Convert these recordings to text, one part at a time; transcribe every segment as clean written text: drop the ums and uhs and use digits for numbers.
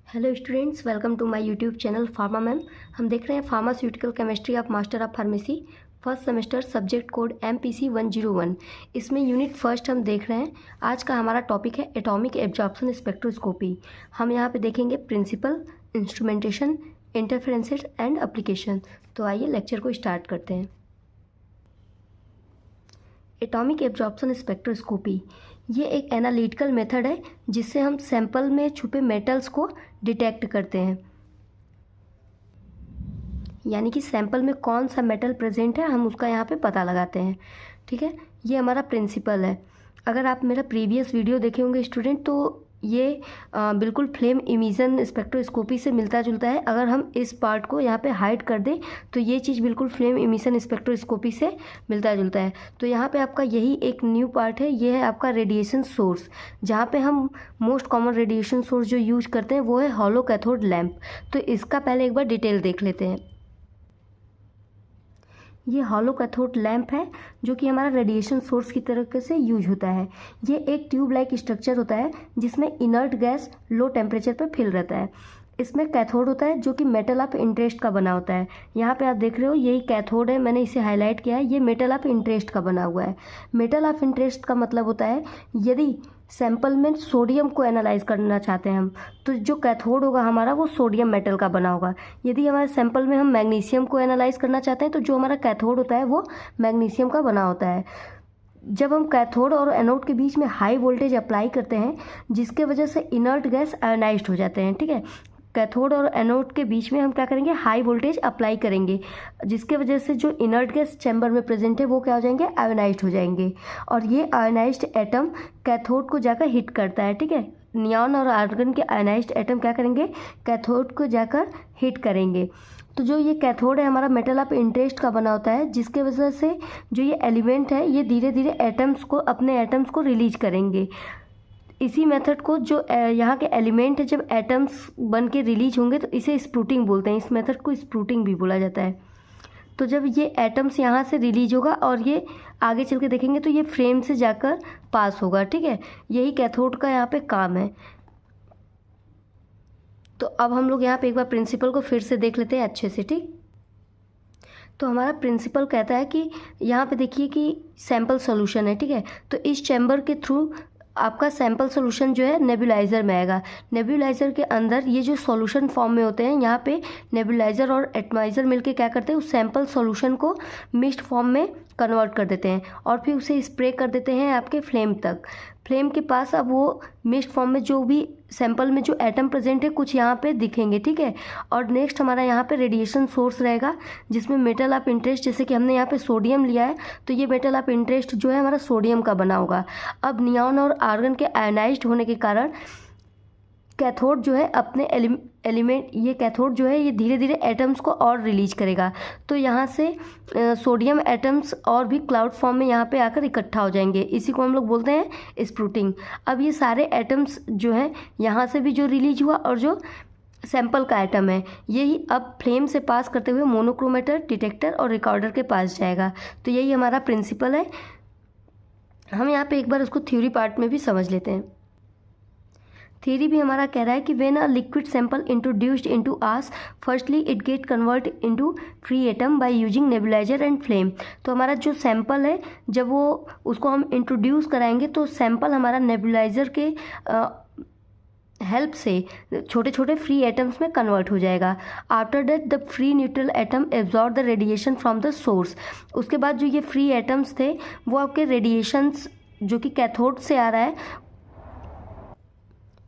Hello students, welcome to my YouTube channel pharma ma'am. हम देख रहे हैं pharmaceutical chemistry of master of pharmacy first semester, subject code MPC 101। इसमें unit first हम देख रहे हैं। आज का हमारा टॉपिक है एटॉमिक एब्जॉर्प्शन स्पेक्ट्रोस्कोपी। हम यहाँ पे देखेंगे principle, instrumentation, interferences and application. तो आइए लेक्चर को स्टार्ट करते हैं। एटॉमिक एब्जॉर्प्शन स्पेक्ट्रोस्कोपी ये एक एनालिटिकल मेथड है जिससे हम सैंपल में छुपे मेटल्स को डिटेक्ट करते हैं। यानी कि सैंपल में कौन सा मेटल प्रेजेंट है हम उसका यहाँ पे पता लगाते हैं। ठीक है, ये हमारा प्रिंसिपल है। अगर आप मेरा प्रीवियस वीडियो देखे होंगे स्टूडेंट, तो ये बिल्कुल फ्लेम इमिशन स्पेक्ट्रोस्कोपी से मिलता जुलता है। अगर हम इस पार्ट को यहाँ पे हाइड कर दें तो ये चीज़ बिल्कुल फ्लेम इमिशन स्पेक्ट्रोस्कोपी से मिलता जुलता है। तो यहाँ पे आपका यही एक न्यू पार्ट है, ये है आपका रेडिएशन सोर्स, जहाँ पे हम मोस्ट कॉमन रेडिएशन सोर्स जो यूज करते हैं वो है हॉलो कैथोड लैंप। तो इसका पहले एक बार डिटेल देख लेते हैं। ये हॉलो कैथोड लैंप है जो कि हमारा रेडिएशन सोर्स की तरीके से यूज होता है। ये एक ट्यूब लाइक स्ट्रक्चर होता है जिसमें इनर्ट गैस लो टेम्परेचर पर फिल रहता है। इसमें कैथोड होता है जो कि मेटल ऑफ इंटरेस्ट का बना होता है। यहाँ पे आप देख रहे हो यही कैथोड है, मैंने इसे हाईलाइट किया है। ये मेटल ऑफ इंटरेस्ट का बना हुआ है। मेटल ऑफ इंटरेस्ट का मतलब होता है यदि सैंपल में सोडियम को एनालाइज करना चाहते हैं हम, तो जो कैथोड होगा हमारा वो सोडियम मेटल का बना होगा। यदि हमारे सैंपल में हम मैग्नीशियम को एनालाइज करना चाहते हैं तो जो हमारा कैथोड होता है वो मैग्नीशियम का बना होता है। जब हम कैथोड और एनोड के बीच में हाई वोल्टेज अप्लाई करते हैं जिसके वजह से इनर्ट गैस आयोनाइज्ड हो जाते हैं। ठीक है, कैथोड और एनोड के बीच में हम क्या करेंगे, हाई वोल्टेज अप्लाई करेंगे, जिसके वजह से जो इनर्ट गैस चैम्बर में प्रेजेंट है वो क्या हो जाएंगे, आयोनाइज्ड हो जाएंगे। और ये आयोनाइज्ड एटम कैथोड को जाकर हिट करता है। ठीक है, नियॉन और आर्गन के आयोनाइज्ड एटम क्या करेंगे, कैथोड को जाकर हिट करेंगे। तो जो ये कैथोड है हमारा मेटल ऑफ इंटरेस्ट का बना होता है, जिसके वजह से जो ये एलिमेंट है ये धीरे धीरे एटम्स को, अपने एटम्स को रिलीज करेंगे। इसी मेथड को जो यहाँ के एलिमेंट है जब एटम्स बन के रिलीज होंगे तो इसे स्प्रूटिंग बोलते हैं। इस मेथड को स्प्रूटिंग भी बोला जाता है। तो जब ये एटम्स यहाँ से रिलीज होगा और ये आगे चल के देखेंगे तो ये फ्रेम से जाकर पास होगा। ठीक है, यही कैथोड का यहाँ पे काम है। तो अब हम लोग यहाँ पे एक बार प्रिंसिपल को फिर से देख लेते हैं अच्छे से। ठीक, तो हमारा प्रिंसिपल कहता है कि यहाँ पे देखिए कि सैंपल सोल्यूशन है। ठीक है, तो इस चैम्बर के थ्रू आपका सैंपल सोल्यूशन जो है नेबुलाइज़र में आएगा। नेबुलाइज़र के अंदर ये जो सॉल्यूशन फॉर्म में होते हैं, यहाँ पे नेबुलाइज़र और एटमाइज़र मिलके क्या करते हैं, उस सैंपल सोल्यूशन को मिक्स्ड फॉर्म में कन्वर्ट कर देते हैं और फिर उसे स्प्रे कर देते हैं आपके फ्लेम तक। फ्लेम के पास अब वो मिक्स्ड फॉर्म में जो भी सैंपल में जो एटम प्रेजेंट है कुछ यहाँ पे दिखेंगे। ठीक है, और नेक्स्ट हमारा यहाँ पे रेडिएशन सोर्स रहेगा जिसमें मेटल ऑफ इंटरेस्ट, जैसे कि हमने यहाँ पे सोडियम लिया है तो ये मेटल ऑफ इंटरेस्ट जो है हमारा सोडियम का बना होगा। अब नियॉन और आर्गन के आयोनाइज्ड होने के कारण कैथोड जो है अपने एलिमेंट, ये कैथोड जो है ये धीरे धीरे एटम्स को और रिलीज करेगा। तो यहाँ से सोडियम एटम्स और भी क्लाउड फॉर्म में यहाँ पे आकर इकट्ठा हो जाएंगे। इसी को हम लोग बोलते हैं स्प्रूटिंग। अब ये सारे एटम्स जो हैं यहाँ से भी जो रिलीज हुआ और जो सैंपल का एटम है यही अब फ्लेम से पास करते हुए मोनोक्रोमेटर, डिटेक्टर और रिकॉर्डर के पास जाएगा। तो यही हमारा प्रिंसिपल है। हम यहाँ पे एक बार उसको थ्योरी पार्ट में भी समझ लेते हैं। थ्योरी भी हमारा कह रहा है कि when a liquid sample introduced into AAS, firstly it get convert into free atom by using nebuliser and flame. तो हमारा जो सैंपल है जब वो उसको हम इंट्रोड्यूस कराएंगे तो सैंपल हमारा नेबुलाइजर के हेल्प से छोटे छोटे फ्री एटम्स में कन्वर्ट हो जाएगा। After that the free neutral atom absorb the radiation from the source. उसके बाद जो ये फ्री एटम्स थे वो आपके रेडिएशंस जो कि कैथोड से आ रहा है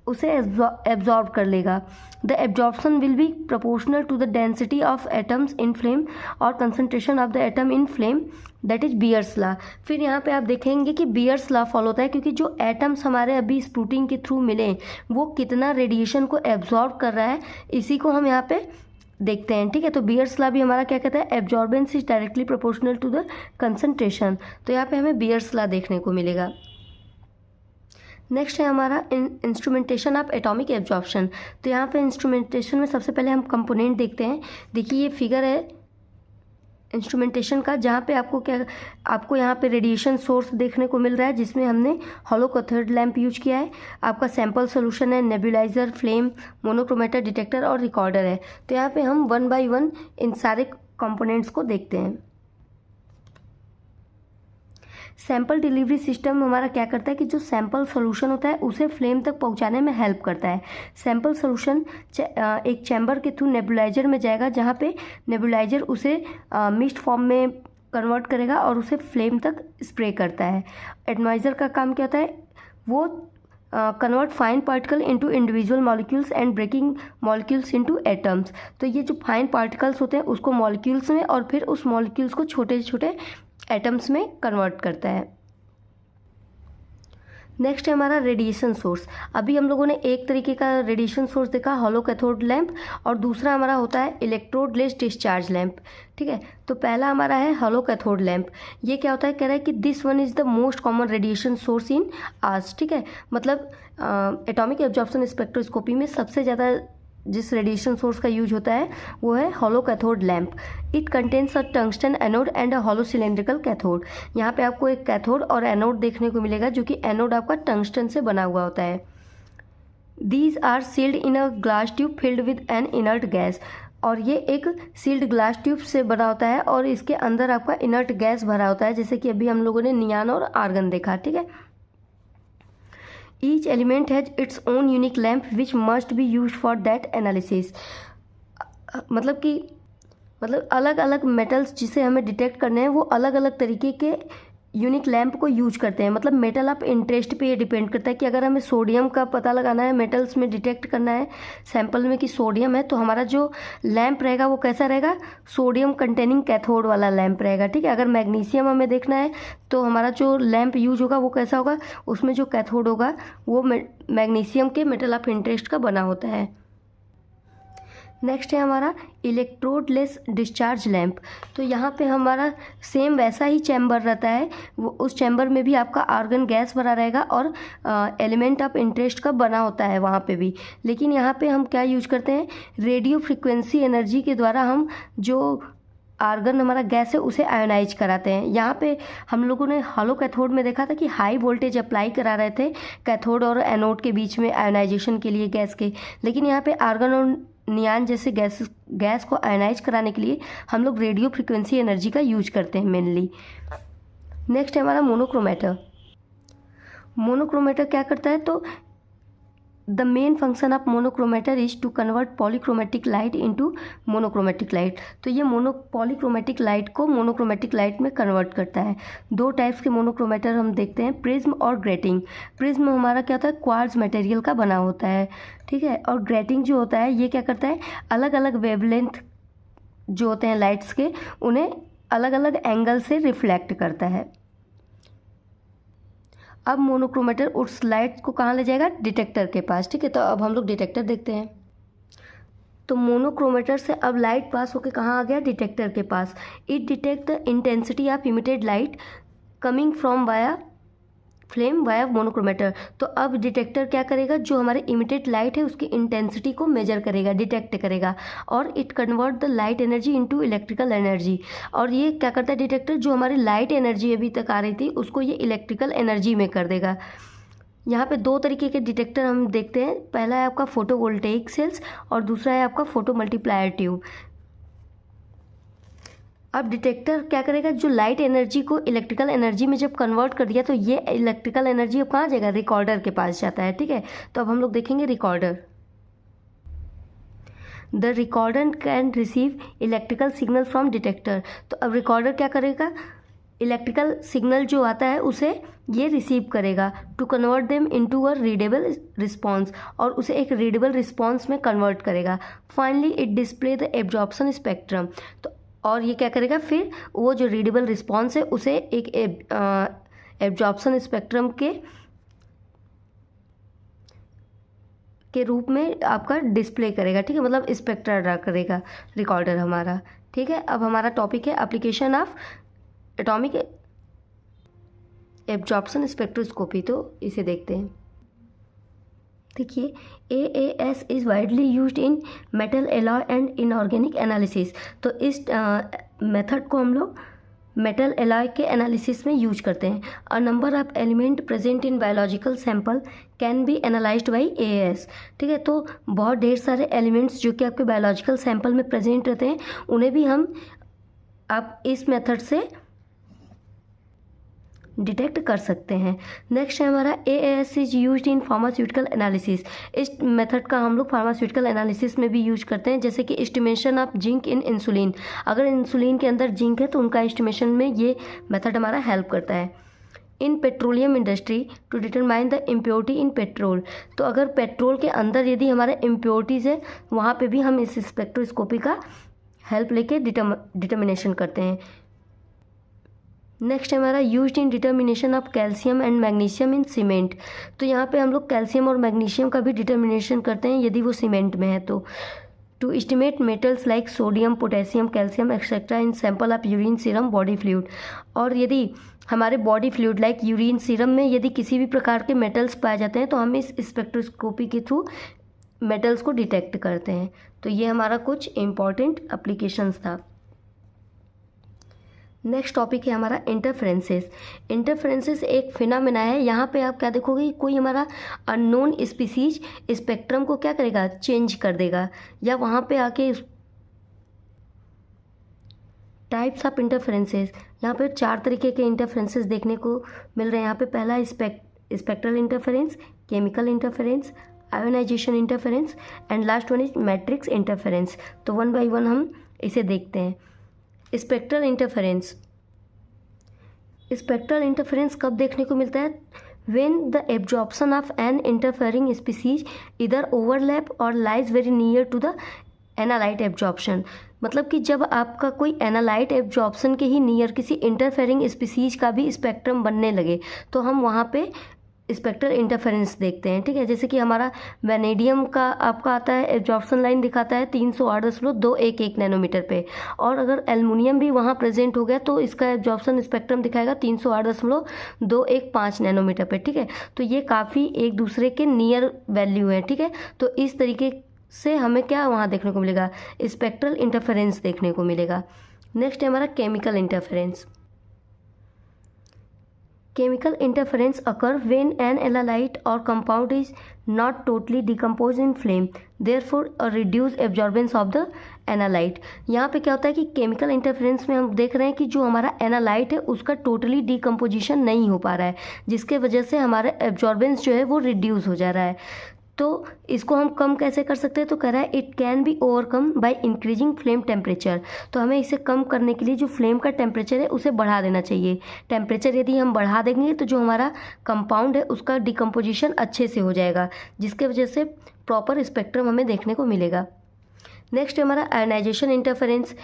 उसे एब्जॉर्ब कर लेगा। The absorption will be proportional to the density of atoms in flame और concentration of the atom in flame, that is Beer's law. फिर यहाँ पे आप देखेंगे कि बियर्स लॉ फॉलो होता है क्योंकि जो एटम्स हमारे अभी स्प्रूटिंग के थ्रू मिले वो कितना रेडिएशन को एब्जॉर्ब कर रहा है, इसी को हम यहाँ पे देखते हैं। ठीक है, तो बियर्स लॉ भी हमारा क्या कहता है, absorbance is directly proportional to the concentration. तो यहाँ पे हमें बियर्स लॉ देखने को मिलेगा। नेक्स्ट है हमारा इंस्ट्रूमेंटेशन ऑफ एटॉमिक एब्जॉर्प्शन। तो यहाँ पे इंस्ट्रूमेंटेशन में सबसे पहले हम कंपोनेंट देखते हैं। देखिए ये फिगर है, इंस्ट्रूमेंटेशन का, जहाँ पे आपको यहाँ पे रेडिएशन सोर्स देखने को मिल रहा है जिसमें हमने हॉलो कैथोड लैंप यूज किया है। आपका सैंपल सोल्यूशन है, नेबुलाइजर, फ्लेम, मोनोक्रोमेटर, डिटेक्टर और रिकॉर्डर है। तो यहाँ पे हम 1 बाय 1 इन सारे कंपोनेंट्स को देखते हैं। सैंपल डिलीवरी सिस्टम हमारा क्या करता है कि जो सैंपल सोल्यूशन होता है उसे फ्लेम तक पहुंचाने में हेल्प करता है। सैंपल सोल्यूशन एक चैम्बर के थ्रू नेबुलाइजर में जाएगा, जहां पे नेबुलाइजर उसे मिस्ट फॉर्म में कन्वर्ट करेगा और उसे फ्लेम तक स्प्रे करता है। एटमाइजर का काम क्या होता है, वो convert fine particle into individual molecules and breaking molecules into atoms. तो ये जो फाइन पार्टिकल्स होते हैं उसको मॉलिक्यूल्स में और फिर उस मॉलिक्यूल्स को छोटे छोटे एटम्स में कन्वर्ट करता है। नेक्स्ट है हमारा रेडिएशन सोर्स। अभी हम लोगों ने एक तरीके का रेडिएशन सोर्स देखा, हॉलो कैथोड लैंप, और दूसरा हमारा होता है इलेक्ट्रोड लेस डिस्चार्ज लैंप। ठीक है, तो पहला हमारा है हॉलो कैथोड लैंप। ये क्या होता है, कह रहा है कि this one is the most common radiation source in AAS. ठीक है, मतलब एटॉमिक एब्जॉर्प्शन स्पेक्ट्रोस्कोपी में सबसे ज़्यादा जिस रेडिएशन सोर्स का यूज होता है वो है hollow cathode lamp. It contains a tungsten anode and a hollow cylindrical cathode. यहाँ पे आपको एक कैथोड और एनोड देखने को मिलेगा, जो कि एनोड आपका टंगस्टन से बना हुआ होता है। These are sealed in a glass tube filled with an inert gas. और ये एक सील्ड ग्लास ट्यूब से बना होता है और इसके अंदर आपका इनर्ट गैस भरा होता है, जैसे कि अभी हम लोगों ने नियान और आर्गन देखा। ठीक है, Each element has its own unique lamp which must be used for that analysis। मतलब अलग अलग मेटल्स जिसे हमें डिटेक्ट करने हैं वो अलग अलग तरीके के यूनिक लैंप को यूज करते हैं। मतलब मेटल ऑफ इंटरेस्ट पे ये डिपेंड करता है कि अगर हमें सोडियम का पता लगाना है, मेटल्स में डिटेक्ट करना है सैंपल में कि सोडियम है, तो हमारा जो लैंप रहेगा वो कैसा रहेगा, सोडियम कंटेनिंग कैथोड वाला लैंप रहेगा। ठीक है, अगर मैग्नीशियम हमें देखना है तो हमारा जो लैंप यूज होगा वो कैसा होगा, उसमें जो कैथोड होगा वो मैग्नीशियम के मेटल ऑफ इंटरेस्ट का बना होता है। नेक्स्ट है हमारा इलेक्ट्रोड लेस डिस्चार्ज लैंप। तो यहाँ पे हमारा सेम वैसा ही चैम्बर रहता है, वो उस चैम्बर में भी आपका आर्गन गैस भरा रहेगा और एलिमेंट ऑफ इंटरेस्ट का बना होता है वहाँ पे भी। लेकिन यहाँ पे हम क्या यूज करते हैं, रेडियो फ्रिक्वेंसी एनर्जी के द्वारा हम जो आर्गन हमारा गैस है उसे आयोनाइज कराते हैं। यहाँ पे हम लोगों ने हॉलो कैथोड में देखा था कि हाई वोल्टेज अप्लाई करा रहे थे कैथोड और एनोड के बीच में आयोनाइजेशन के लिए गैस के। लेकिन यहाँ पे आर्गन और नियान जैसे गैस को आयोनाइज कराने के लिए हम लोग रेडियो फ्रिक्वेंसी एनर्जी का यूज करते हैं मेनली। नेक्स्ट है हमारा मोनोक्रोमेटर। मोनोक्रोमेटर क्या करता है, तो the main function of monochromator is to convert polychromatic light into monochromatic light. तो ये पॉलीक्रोमेटिक लाइट को मोनोक्रोमेटिक लाइट में कन्वर्ट करता है। दो टाइप्स के मोनोक्रोमेटर हम देखते हैं, प्रिज्म और ग्रेटिंग। प्रिज्म हमारा क्या होता है, क्वार्ट्ज मटेरियल का बना होता है। ठीक है, और ग्रेटिंग जो होता है ये क्या करता है, अलग अलग वेवलेंथ जो होते हैं लाइट्स के उन्हें अलग अलग एंगल से रिफ्लेक्ट करता है। अब मोनोक्रोमेटर उस लाइट को कहाँ ले जाएगा, डिटेक्टर के पास। ठीक है, तो अब हम लोग डिटेक्टर देखते हैं। तो मोनोक्रोमेटर से अब लाइट पास होकर कहाँ आ गया, डिटेक्टर के पास। It detect the intensity of emitted light coming from via flame via monochromator. तो अब डिटेक्टर क्या करेगा, जो हमारे इमिटेड लाइट है उसकी इंटेंसिटी को मेजर करेगा, डिटेक्ट करेगा, और it convert the light energy into electrical energy. और ये क्या करता है डिटेक्टर, जो हमारी लाइट एनर्जी अभी तक आ रही थी उसको ये इलेक्ट्रिकल एनर्जी में कर देगा। यहाँ पे दो तरीके के डिटेक्टर हम देखते हैं, पहला है आपका फोटोवोल्टेइक सेल्स और दूसरा है आपका फोटो मल्टीप्लायर ट्यूब। अब डिटेक्टर क्या करेगा, जो लाइट एनर्जी को इलेक्ट्रिकल एनर्जी में जब कन्वर्ट कर दिया तो ये इलेक्ट्रिकल एनर्जी अब कहाँ जाएगा, रिकॉर्डर के पास जाता है। ठीक है, तो अब हम लोग देखेंगे recorder. The recorder can receive electrical signal from detector. तो अब रिकॉर्डर क्या करेगा, इलेक्ट्रिकल सिग्नल जो आता है उसे ये रिसीव करेगा to convert them into a readable response, और उसे एक रीडेबल रिस्पॉन्स में कन्वर्ट करेगा। Finally it display the absorption spectrum. तो और ये क्या करेगा, फिर वो जो रीडेबल रिस्पॉन्स है उसे एक एब्जॉर्प्शन स्पेक्ट्रम के रूप में आपका डिस्प्ले करेगा। ठीक है, मतलब स्पेक्ट्रा ड्रा करेगा रिकॉर्डर हमारा। ठीक है, अब हमारा टॉपिक है application of atomic absorption spectroscopy. तो इसे देखते हैं। देखिए AAS is widely used in metal alloy and inorganic analysis. तो इस मेथड को हम लोग मेटल एलॉय के एनालिसिस में यूज करते हैं। A number of element present in biological sample can be analysed by AAS। ठीक है, तो बहुत ढेर सारे एलिमेंट्स जो कि आपके बायोलॉजिकल सैंपल में प्रेजेंट रहते हैं उन्हें भी हम आप इस मेथड से डिटेक्ट कर सकते हैं। नेक्स्ट है हमारा AAS is used in pharmaceutical analysis. इस मेथड का हम लोग फार्मास्यूटिकल एनालिसिस में भी यूज करते हैं, जैसे कि estimation of zinc in insulin. अगर इंसुलिन के अंदर जिंक है तो उनका एस्टिमेशन में ये मेथड हमारा हेल्प करता है। In petroleum industry to determine the impurity in petrol. तो अगर पेट्रोल के अंदर यदि हमारे इम्प्योरिटीज़ है वहाँ पे भी हम इस स्पेक्ट्रोस्कोपी का हेल्प लेके डिटर्मिनेशन करते हैं। नेक्स्ट हमारा used in determination of calcium and magnesium in cement. तो यहाँ पे हम लोग कैल्शियम और मैग्नीशियम का भी डिटर्मिनेशन करते हैं यदि वो सीमेंट में है तो। To estimate metals like sodium, potassium, calcium etcetera in sample of urine serum, body fluid. और यदि हमारे body fluid like urine serum में यदि किसी भी प्रकार के मेटल्स पाए जाते हैं तो हम इस स्पेक्ट्रोस्कोपी के थ्रू मेटल्स को डिटेक्ट करते हैं। तो ये हमारा कुछ इम्पॉर्टेंट एप्लीकेशंस था। नेक्स्ट टॉपिक है हमारा इंटरफ्रेंसेस। इंटरफ्रेंसेस एक फिनोमेना है। यहाँ पे आप क्या देखोगे, कोई हमारा अननोन स्पीसीज स्पेक्ट्रम को क्या करेगा, चेंज कर देगा, या वहाँ पे आके टाइप्स ऑफ इंटरफ्रेंसेस। यहाँ पे 4 तरीके के इंटरफ्रेंसेस देखने को मिल रहे हैं। यहाँ पे पहला spectral interference, chemical interference, ionisation interference and last one is matrix interference. तो वन बाय वन हम इसे देखते हैं। Spectral interference. स्पेक्ट्रल इंटरफेरेंस कब देखने को मिलता है, when the absorption of an interfering species either overlap or lies very near to the analyte absorption. मतलब कि जब आपका कोई एनालाइट एब्जॉर्प्शन के ही नियर किसी इंटरफेरिंग स्पीसीज का भी स्पेक्ट्रम बनने लगे तो हम वहाँ पे स्पेक्ट्रल इंटरफेरेंस देखते हैं। ठीक है, जैसे कि हमारा वेनेडियम का आपका आता है एब्जॉर्प्शन लाइन दिखाता है 308.211 नैनोमीटर पे, और अगर एल्युमिनियम भी वहाँ प्रेजेंट हो गया तो इसका एब्जॉर्प्शन स्पेक्ट्रम दिखाएगा 308.215 नैनोमीटर पे। ठीक है, तो ये काफ़ी एक दूसरे के नियर वैल्यू है। ठीक है, तो इस तरीके से हमें क्या वहाँ देखने को मिलेगा, स्पेक्ट्रल इंटरफेरेंस देखने को मिलेगा। नेक्स्ट है हमारा chemical interference. Chemical interference occur when an analyte or compound is not totally decomposed in flame, therefore a reduced absorbance of the analyte. यहाँ पे क्या होता है कि केमिकल इंटरफेरेंस में हम देख रहे हैं कि जो हमारा एनालाइट है उसका टोटली डिकम्पोजिशन नहीं हो पा रहा है, जिसके वजह से हमारा एब्जॉर्बेंस जो है वो रिड्यूस हो जा रहा है। तो इसको हम कम कैसे कर सकते हैं, तो कह रहा है it can be overcome by increasing flame temperature. तो हमें इसे कम करने के लिए जो फ्लेम का टेम्परेचर है उसे बढ़ा देना चाहिए। टेम्परेचर यदि हम बढ़ा देंगे तो जो हमारा कंपाउंड है उसका डिकम्पोजिशन अच्छे से हो जाएगा, जिसके वजह से प्रॉपर स्पेक्ट्रम हमें देखने को मिलेगा। नेक्स्ट है हमारा ionisation interference.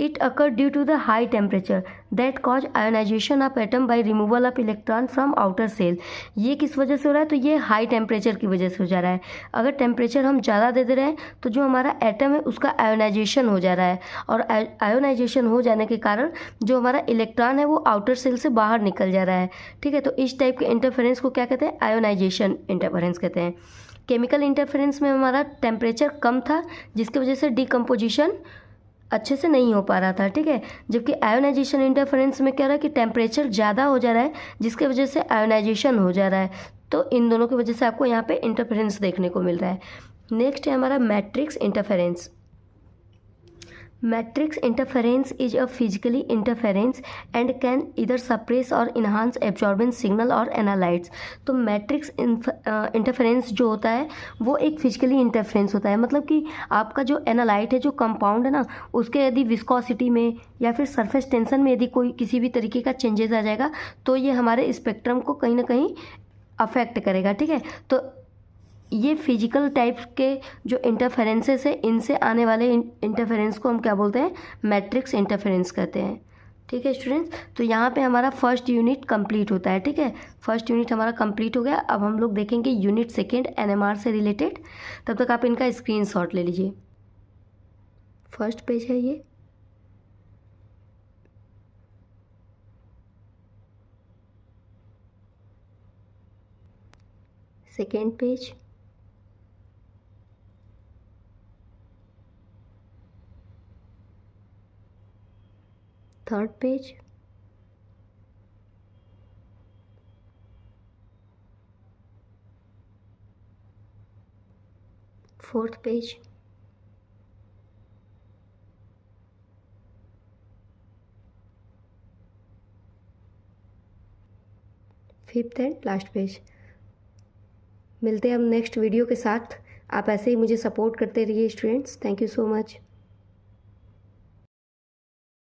It occur due to the high temperature that cause ionisation of atom by removal of electron from outer shell. ये किस वजह से हो रहा है, तो ये हाई टेम्परेचर की वजह से हो जा रहा है। अगर टेम्परेचर हम ज़्यादा दे रहे हैं तो जो हमारा एटम है उसका आयोनाइजेशन हो जा रहा है, और आयोनाइजेशन हो जाने के कारण जो हमारा इलेक्ट्रॉन है वो आउटर सेल से बाहर निकल जा रहा है। ठीक है, तो इस टाइप के इंटरफेरेंस को क्या कहते हैं, आयोनाइजेशन इंटरफेरेंस कहते हैं। केमिकल इंटरफेरेंस में हमारा टेम्परेचर कम था जिसकी वजह से डिकम्पोजिशन अच्छे से नहीं हो पा रहा था। ठीक है, जबकि आयोनाइजेशन इंटरफेरेंस में क्या रहा है कि टेम्परेचर ज़्यादा हो जा रहा है जिसके वजह से आयोनाइजेशन हो जा रहा है। तो इन दोनों की वजह से आपको यहाँ पे इंटरफेरेंस देखने को मिल रहा है। नेक्स्ट है हमारा matrix interference. Matrix interference is a physically interference and can either suppress or enhance absorbance signal or analytes। तो मैट्रिक्स इंटरफेरेंस जो होता है वो एक फिजिकली इंटरफेरेंस होता है। मतलब कि आपका जो एनालाइट है, जो कंपाउंड है ना, उसके यदि विस्कोसिटी में या फिर सरफेस टेंशन में यदि कोई किसी भी तरीके का चेंजेस आ जाएगा तो ये हमारे स्पेक्ट्रम को कहीं ना कहीं अफेक्ट करेगा। ठीक है, तो ये फिजिकल टाइप्स के जो इंटरफेरेंसेस है इनसे आने वाले इंटरफेरेंस को हम क्या बोलते हैं, मैट्रिक्स इंटरफेरेंस कहते हैं। ठीक है स्टूडेंट्स, तो यहाँ पे हमारा फर्स्ट यूनिट कंप्लीट होता है। ठीक है, फर्स्ट यूनिट हमारा कंप्लीट हो गया। अब हम लोग देखेंगे यूनिट सेकेंड एनएमआर से रिलेटेड। तब तक आप इनका स्क्रीनशॉट ले लीजिए। फर्स्ट पेज है ये। Second page, third page, fourth page, fifth and last page. मिलते हैं हम नेक्स्ट वीडियो के साथ। आप ऐसे ही मुझे सपोर्ट करते रहिए students. Thank you so much.